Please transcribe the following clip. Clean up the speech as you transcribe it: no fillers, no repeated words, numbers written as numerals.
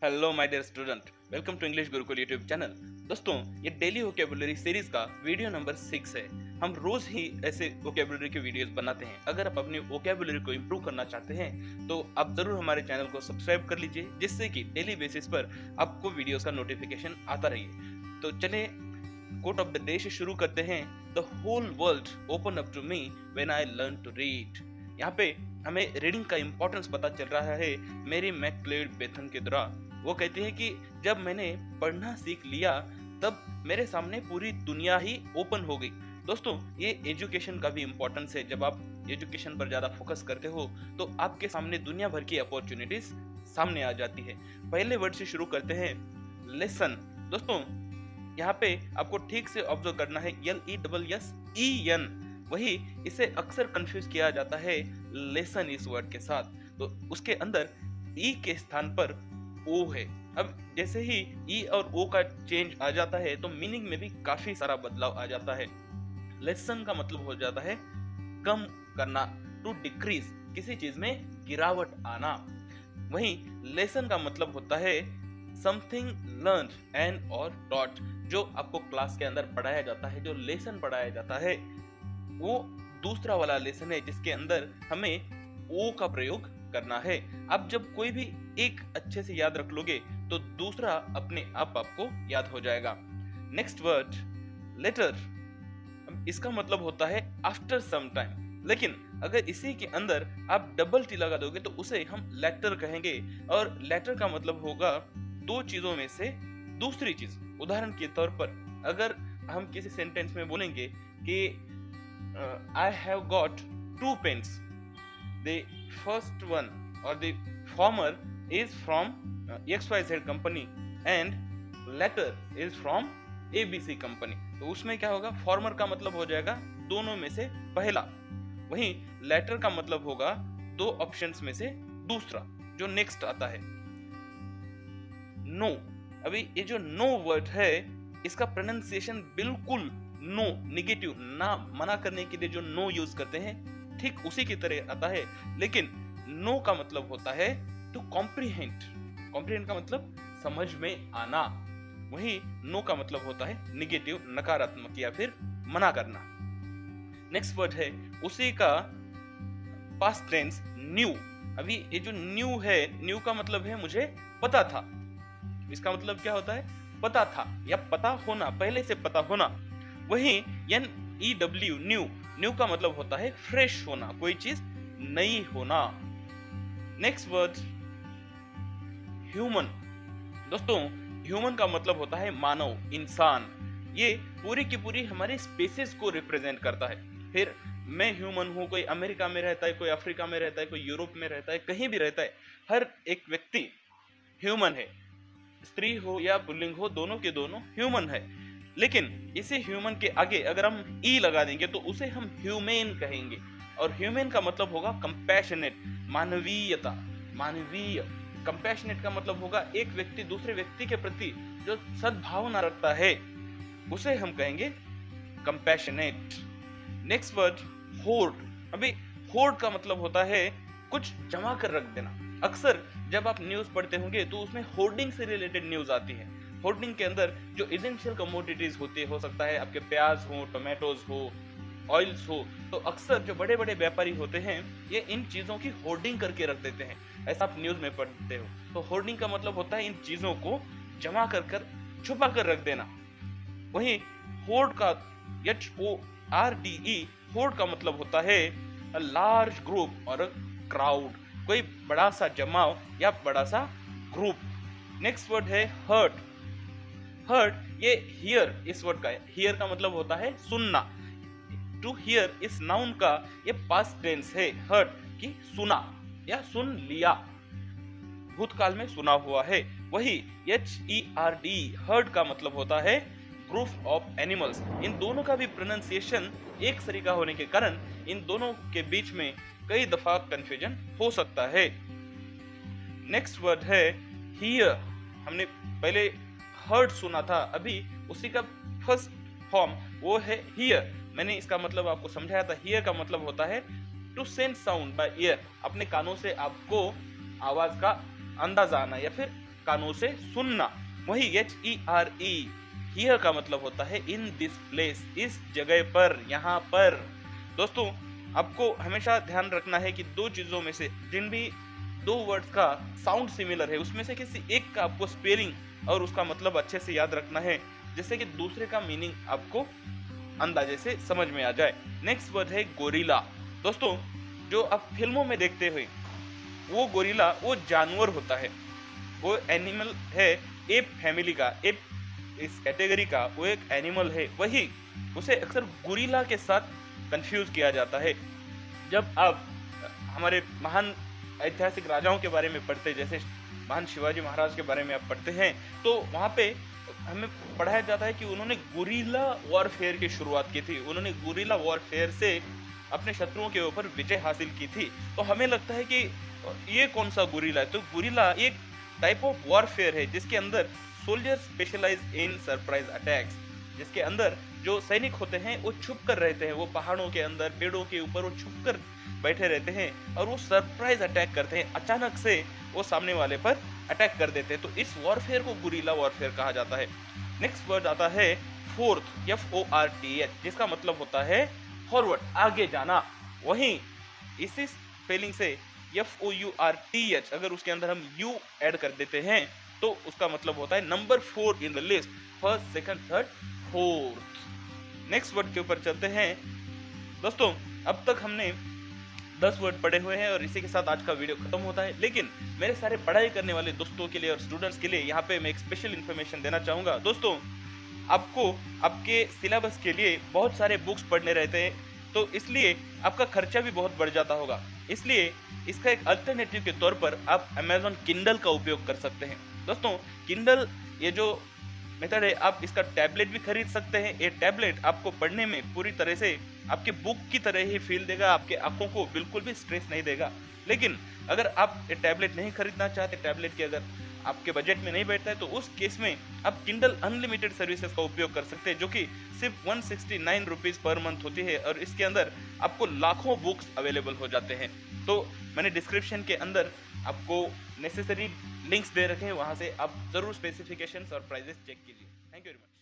Hello my dear student, welcome to English Gurukul YouTube channel. दोस्तों, ये daily vocabulary series का video number 6 है। हम रोज ही ऐसे वोकैबुलरी के वीडियोस बनाते हैं। अगर आप अपनी वोकैबुलरी को इंप्रूव करना चाहते हैं तो आप जरूर हमारे चैनल को सब्सक्राइब कर लीजिए, जिससे कि डेली बेसिस पर आपको वीडियोस का नोटिफिकेशन आता रहे। तो चलिए कोट ऑफ द डे से शुरू करते हैं। The whole world open up to me when I learn to read. यहाँ पे हमें रीडिंग का इंपॉर्टेंस पता चल रहा है मेरी मैकलेड बेथन के द्वारा। वो कहती है कि जब मैंने पढ़ना सीख लिया तब मेरे सामने पूरी दुनिया ही ओपन हो गई। दोस्तों, ये एजुकेशन का भी इम्पोर्टेंस है। जब आप एजुकेशन पर ज्यादा फोकस करते हो तो आपके सामने दुनिया भर की अपॉर्चुनिटीज सामने आ जाती है। पहले वर्ड से शुरू करते हैं, लेसन। दोस्तों, यहाँ पे आपको ठीक से ऑब्जर्व करना है, LESSEN। वही इसे अक्सर कंफ्यूज किया जाता है लेसन इस वर्ड के साथ। तो उसके अंदर ई के स्थान पर ओ है। अब जैसे ही ई और ओ का चेंज आ जाता है तो मीनिंग में भी काफी सारा बदलाव आ जाता है। लेसन का मतलब हो जाता है कम करना, टू डिक्रीज, किसी चीज में गिरावट आना। वहीं लेसन का मतलब होता है समथिंग लर्न एंड और टॉट। जो आपको क्लास के अंदर पढ़ाया जाता है, जो लेसन पढ़ाया जाता है, वो दूसरा वाला लेसन है जिसके अंदर हमें ओ का प्रयोग करना है। आप जब कोई भी एक अच्छे से याद रख लोगे तो दूसरा अपने आप आपको याद हो जाएगा। Next word, letter. इसका मतलब होता है आफ्टर सम टाइम, लेकिन अगर इसी के अंदर आप डबल टी लगा दोगे तो उसे हम लेटर कहेंगे। और लेटर का मतलब होगा दो चीजों में से दूसरी चीज। उदाहरण के तौर पर अगर हम किसी सेंटेंस में बोलेंगे कि I have got 2 pens. The first one or the former is from XYZ company and latter is from ABC company. तो उसमें क्या होगा, फॉर्मर का मतलब हो जाएगा दोनों में से पहला। वहीं लेटर का मतलब होगा दो ऑप्शंस में से दूसरा, जो नेक्स्ट आता है। नो। अभी ये जो नो वर्ड है, इसका प्रोनाउंसिएशन बिल्कुल नो, निगेटिव, ना मना करने के लिए जो नो यूज करते हैं ठीक उसी की तरह आता है। लेकिन नो का मतलब होता है टू कॉम्प्रीहेंड। कॉम्प्रीहेंड का मतलब समझ में आना। वही नो का मतलब होता है निगेटिव, नकारात्मक या फिर मना करना। नेक्स्ट वर्ड है उसी का पास्ट टेंस, न्यू। अभी ये जो न्यू है, न्यू का मतलब है मुझे पता था। इसका मतलब क्या होता है, पता था या पता होना, पहले से पता होना। वहीं NEW, न्यू, न्यू का मतलब होता है फ्रेश होना, कोई चीज नई होना। Next word, human. दोस्तों, ह्यूमन का मतलब होता है मानव, इंसान। ये पूरी की पूरी हमारी स्पीसीज को रिप्रेजेंट करता है। फिर मैं ह्यूमन हूं, कोई अमेरिका में रहता है, कोई अफ्रीका में रहता है, कोई यूरोप में रहता है, कहीं भी रहता है, हर एक व्यक्ति ह्यूमन है। स्त्री हो या पुल्लिंग हो, दोनों के दोनों ह्यूमन है। लेकिन इसी ह्यूमन के आगे अगर हम ई लगा देंगे तो उसे हम ह्यूमेन कहेंगे। और ह्यूमेन का मतलब होगा कंपैशनेट, मानवीयता, मानवीय। कंपैशनेट का मतलब होगा एक व्यक्ति दूसरे व्यक्ति के प्रति जो सद्भावना रखता है, उसे हम कहेंगे कंपैशनेट। Next word, horde. अभी होर्ड का मतलब होता है कुछ जमा कर रख देना। अक्सर जब आप न्यूज पढ़ते होंगे तो उसमें होर्डिंग से रिलेटेड न्यूज आती है। होर्डिंग के अंदर जो एसेंशियल कमोडिटीज होती है, हो सकता है आपके प्याज हो, टोमेटोज हो, ऑयल्स हो, तो अक्सर जो बड़े बड़े व्यापारी होते हैं ये इन चीजों की होर्डिंग करके रख देते हैं। ऐसा आप न्यूज में पढ़ते हो। तो होर्डिंग का मतलब होता है इन चीजों को जमा कर छुपा कर रख देना। वहीं होर्ड का HORDE, होर्ड का मतलब होता है लार्ज ग्रुप और क्राउड, कोई बड़ा सा जमाव या बड़ा सा ग्रुप। नेक्स्ट वर्ड है हर्ट। हर्ट, ये हियर इस वर्ड का है। हियर का मतलब होता है सुनना। टू हियर इस नाउन का ये पास्ट टेंस है, हर्ट की सुना या सुन लिया, भूतकाल में सुना हुआ है। वही HERD, हर्ड का मतलब होता है ग्रुप ऑफ एनिमल्स। इन दोनों का भी प्रोनाउंसिएशन एक तरीका होने के कारण इन दोनों के बीच में कई दफा कंफ्यूजन हो सकता है। नेक्स्ट वर्ड है हियर। हमने पहले हर्ड सुना था, अभी उसी का फर्स्ट फॉर्म वो है हियर। मैंने इसका मतलब आपको समझाया था। हियर का मतलब होता है to send sound by ear, अपने कानों से आपको आवाज का अंदाजा आना या फिर कानों से सुनना। वही HERE हियर का मतलब होता है इन दिस प्लेस, इस जगह पर, यहाँ पर। दोस्तों आपको हमेशा ध्यान रखना है कि दो चीजों में से जिन भी दो वर्ड्स का साउंड सिमिलर है उसमें से किसी एक का आपको स्पेलिंग और उसका मतलब अच्छे से याद रखना है, जिससे कि दूसरे का मीनिंग आपको अंदाजे से समझ में आ जाए। नेक्स्ट वर्ड है गोरिल्ला। दोस्तों जो आप फिल्मों में देखते हुए वो गोरिल्ला वो जानवर होता है, वो एनिमल है, एप फैमिली का, एप इस कैटेगरी का वो एक एनिमल है। वही उसे अक्सर गोरिल्ला के साथ कंफ्यूज किया जाता है। जब आप हमारे महान ऐतिहासिक राजाओं के बारे में पढ़ते, जैसे महान शिवाजी महाराज के बारे में आप पढ़ते हैं, तो वहाँ पे हमें पढ़ाया जाता है कि उन्होंने गुरिल्ला वॉरफेयर की शुरुआत की थी। उन्होंने गुरिल्ला वॉरफेयर से अपने शत्रुओं के ऊपर विजय हासिल की थी। तो हमें लगता है कि ये कौन सा गुरिल्ला है? तो गुरिल्ला एक टाइप ऑफ वॉरफेयर है जिसके अंदर soldier specialise in surprise attacks, जिसके अंदर जो सैनिक होते हैं वो छुप कर रहते हैं, वो पहाड़ों के अंदर, पेड़ों के ऊपर वो छुप कर बैठे रहते हैं और वो सरप्राइज अटैक करते हैं, अचानक से वो सामने वाले पर अटैक कर देते हैं। तो इस वॉरफेयर को गुरिल्ला वॉरफेयर कहा जाता है। नेक्स्ट वर्ड आता है फोर्थ, FORTH, जिसका मतलब होता है फॉरवर्ड, आगे जाना। वहीं इसी स्पेलिंग से FOURTH अगर उसके अंदर हम U ऐड कर देते हैं तो उसका मतलब होता है number 4 in the list, first, second, third, fourth. Next word के ऊपर चलते हैं। दोस्तों अब तक हमने 10 वर्ड पढ़े हुए हैं और इसी के साथ आज का वीडियो खत्म होता है। लेकिन मेरे सारे पढ़ाई करने वाले दोस्तों के लिए और स्टूडेंट्स के लिए यहाँ पे मैं एक स्पेशल इन्फॉर्मेशन देना चाहूँगा। दोस्तों आपको आपके सिलेबस के लिए बहुत सारे बुक्स पढ़ने रहते हैं, तो इसलिए आपका खर्चा भी बहुत बढ़ जाता होगा। इसलिए इसका एक अल्टरनेटिव के तौर पर आप Amazon Kindle का उपयोग कर सकते हैं। दोस्तों Kindle ये जो मेथड है, आप इसका टैबलेट भी खरीद सकते हैं। ये टैबलेट आपको पढ़ने में पूरी तरह से आपके बुक की तरह ही फील देगा, आपके आंखों को बिल्कुल भी स्ट्रेस नहीं देगा। लेकिन अगर आप ये टैबलेट नहीं खरीदना चाहते, टैबलेट के अगर आपके बजट में नहीं बैठता है, तो उस केस में आप Kindle अनलिमिटेड सर्विसेज का उपयोग कर सकते हैं, जो कि सिर्फ 169 रुपीज पर मंथ होती है और इसके अंदर आपको लाखों बुक्स अवेलेबल हो जाते हैं। तो मैंने डिस्क्रिप्शन के अंदर आपको नेसेसरी लिंक्स दे रखे हैं, वहां से आप जरूर स्पेसिफिकेशंस और प्राइजेस चेक कीजिए। Thank you very much.